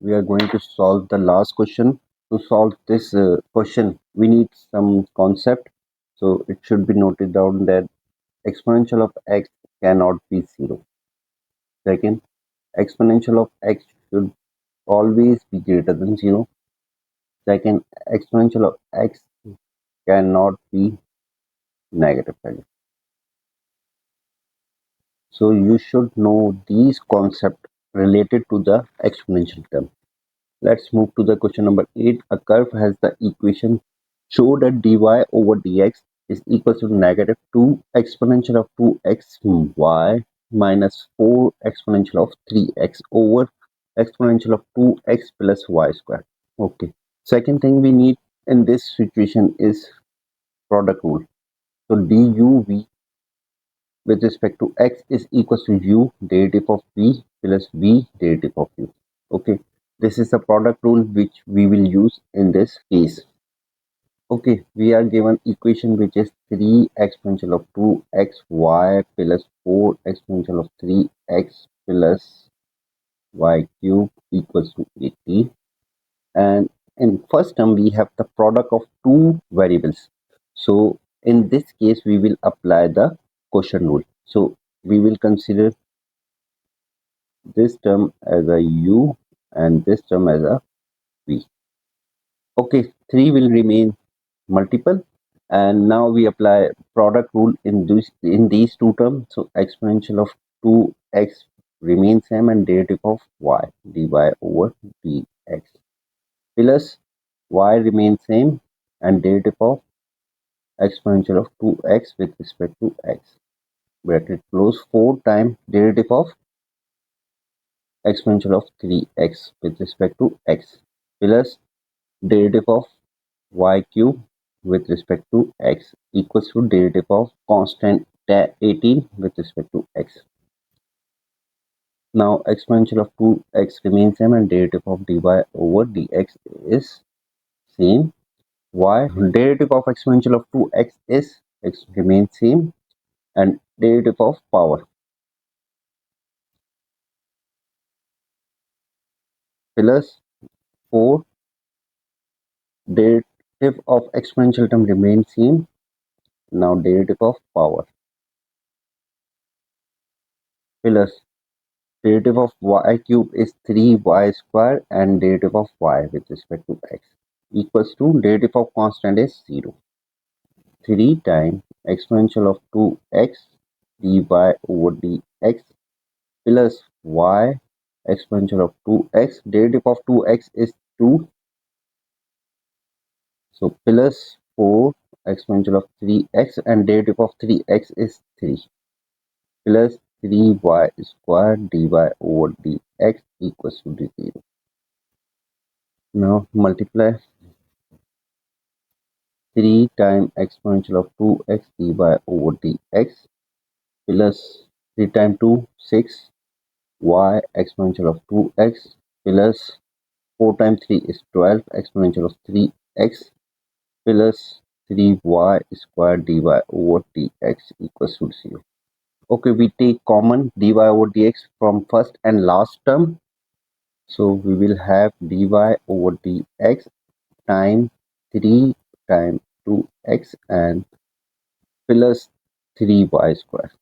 we are going to solve the last question. To solve this question, we need some concept. So it should be noted down that exponential of x cannot be 0. Second, exponential of x should always be greater than 0. Second, exponential of x cannot be negative value. So you should know these concepts related to the exponential term. Let's move to the question number 8. A curve has the equation show that dy over dx is equal to negative 2 exponential of 2x y minus 4 exponential of 3x over exponential of 2x plus y squared. Okay. Second thing we need in this situation is product rule. So duv with respect to x is equal to u derivative of v plus v derivative of u. Okay, this is the product rule which we will use in this case. Okay, we are given equation which is 3 exponential of 2xy plus 4 exponential of 3x plus y cube equals to 80. And in first term we have the product of two variables. So in this case we will apply the quotient rule. So we will consider this term as a u and this term as a v. Okay, 3 will remain multiple, and now we apply product rule in these two terms. So exponential of 2x remains same and derivative of y dy over dx plus y remains same and derivative of exponential of 2x with respect to x. Bracket close 4 times derivative of exponential of 3x with respect to x plus derivative of y cube with respect to x equals to derivative of constant 18 with respect to x. Now exponential of 2x remains same and derivative of dy over dx is same. Y derivative of exponential of 2x is x remains same and derivative of power plus 4 derivative of exponential term remains same. Now derivative of power plus derivative of y cube is 3y square and derivative of y with respect to x equals to derivative of constant is 0. 3 times exponential of 2x dy over dx plus y exponential of 2x derivative of 2x is 2, so plus 4 exponential of 3x and derivative of 3x is 3 plus 3y square dy over dx equals to 0. Now multiply 3 times exponential of 2x dy over dx plus 3 times 2 6 y exponential of 2x plus 4 times 3 is 12 exponential of 3x plus 3y square dy over dx equals to 0. Okay, we take common dy over dx from first and last term. So we will have dy over dx times 3 times 2x and plus 3y square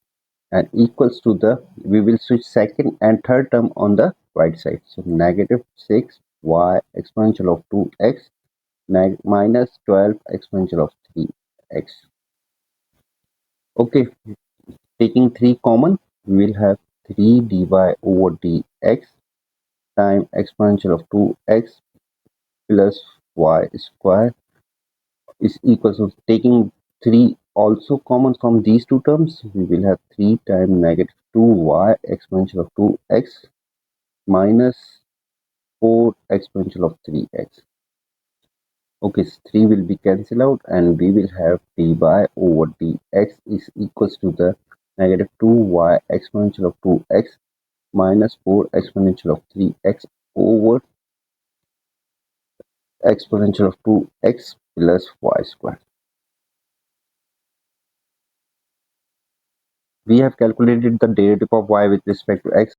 and equals to the, we will switch second and third term on the right side. So negative 6y exponential of 2x minus 12 exponential of 3x. Okay, taking 3 common, we will have 3 dy over dx times exponential of 2x plus y square is equal to, taking 3 also common from these two terms, we will have 3 times negative 2y exponential of 2x minus 4 exponential of 3x. Okay, so 3 will be cancelled out and we will have dy over dx is equals to the negative 2y exponential of 2x minus 4 exponential of 3x over exponential of 2x plus y square. We have calculated the derivative of y with respect to x.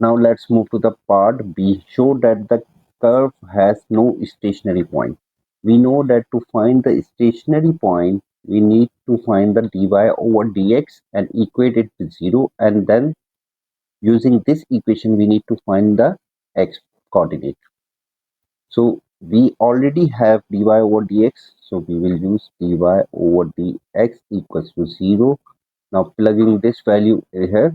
Now let's move to the part B. Show that the curve has no stationary point. We know that to find the stationary point, we need to find the dy over dx and equate it with 0, and then using this equation we need to find the x coordinate. So we already have dy over dx, so we will use dy over dx equals to 0. Now plugging this value here,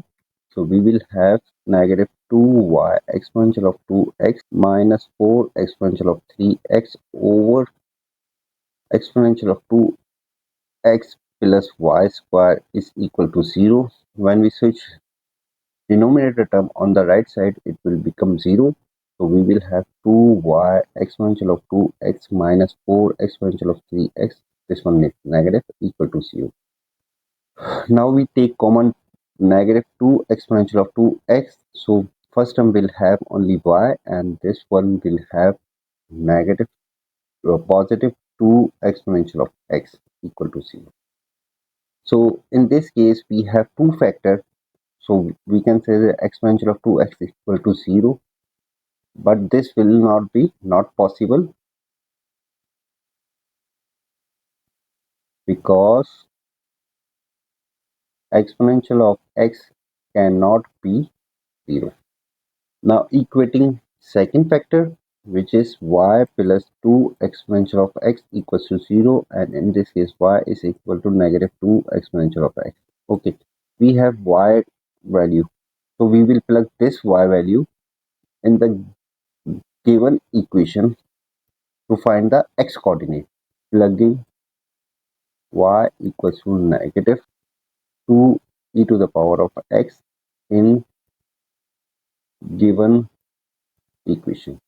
so we will have negative 2y exponential of 2x minus 4 exponential of 3x over exponential of 2x plus y square is equal to 0. When we switch denominator term on the right side, it will become 0. So we will have 2y exponential of 2x minus 4 exponential of 3x. This one is negative equal to 0. Now we take common negative 2 exponential of 2x. So first term will have only y, and this one will have negative positive 2 exponential of x equal to 0. So in this case we have two factors. So we can say the exponential of 2x is equal to 0, but this will not be not possible because exponential of x cannot be 0. Now equating second factor, which is y plus 2 exponential of x equals to 0, and in this case y is equal to negative 2 exponential of x. Okay, we have y value, so we will plug this y value in the given equation to find the x coordinate. Plugging y equals to negative 2 e to the power of x in given equation.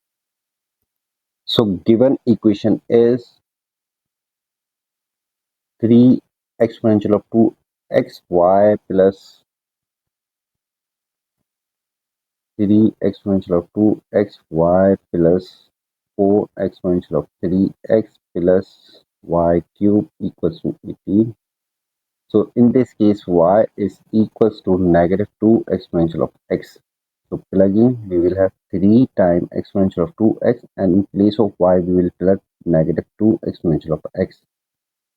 So given equation is 3 exponential of 2xy plus 3 exponential of 2xy plus 4 exponential of 3x plus y cube equals to 18. So in this case y is equals to negative 2 exponential of x. So plugging, we will have 3 times exponential of 2x, and in place of y we will plug negative 2 exponential of x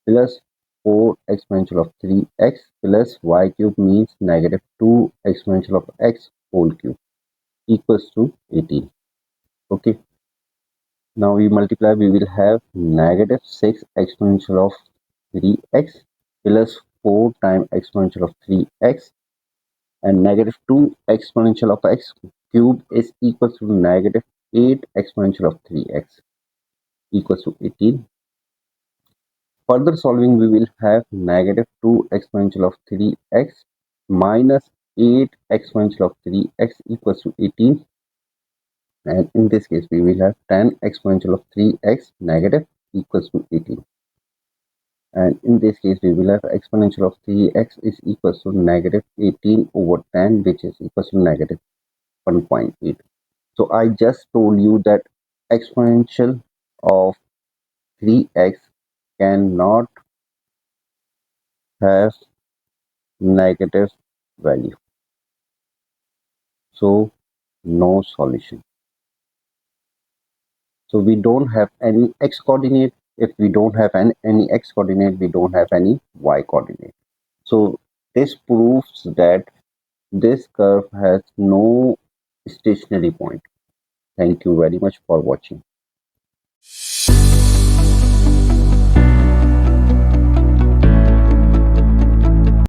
plus 4 exponential of 3x plus y cube means negative 2 exponential of x whole cube equals to 18. Okay, now we multiply, we will have negative 6 exponential of 3x plus 4 times exponential of 3x, and negative 2 exponential of x cube is equal to negative 8 exponential of 3x equals to 18. Further solving, we will have negative 2 exponential of 3x minus 8 exponential of 3x equals to 18, and in this case we will have 10 exponential of 3x negative equals to 18, and in this case we will have exponential of 3x is equals to negative 18 over 10, which is equals to negative 1.8. So I just told you that exponential of 3x cannot have negative value, so no solution. So we don't have any x coordinate. If we don't have any x coordinate, we don't have any y coordinate. So this proves that this curve has no stationary point. Thank you very much for watching.